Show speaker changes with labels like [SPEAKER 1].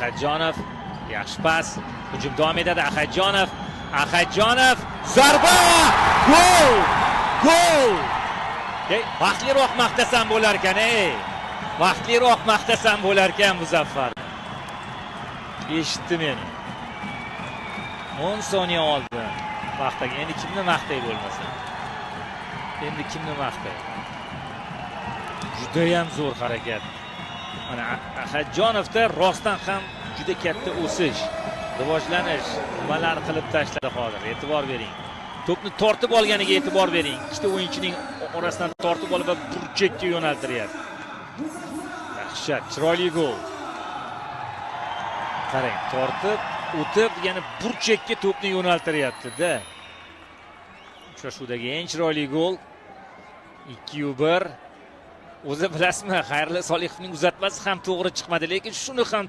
[SPEAKER 1] Ahadjonov, yaxshi pas. Hujum davom etadi. Ahadjonov, zarba! Gol! Gol! Vaqtliroq maqtasam bo'lar ekan, Vaqtliroq maqtasam bo'lar ekan Muzaffar. Eshitdi meni. 10 soniya oldin vaqtga. Endi kimni maqtay bo'lmasa? Endi kimni maqtay? Juda ham zo'r harakat. Mana Ahadjonovda rostdan ham juda katta o'sish, rivojlanish nimalarni qilib tashladi hozir. E'tibor bering. To'pni tortib olganiga e'tibor bering. Ikkita o'yinchining orasidan tortib olib burchakka yo'naltiryapti. Dahshat, chiroyli gol. Qarang, tortib, o'tib, yana burchakka to'pni yo'naltiryapti-da. Uchrashuvdagi eng chiroyli gol 2-1. O'zi bilasizmi, Xayrli Solihovning uzatmasi ham to'g'ri chiqmadi, lekin shuni ham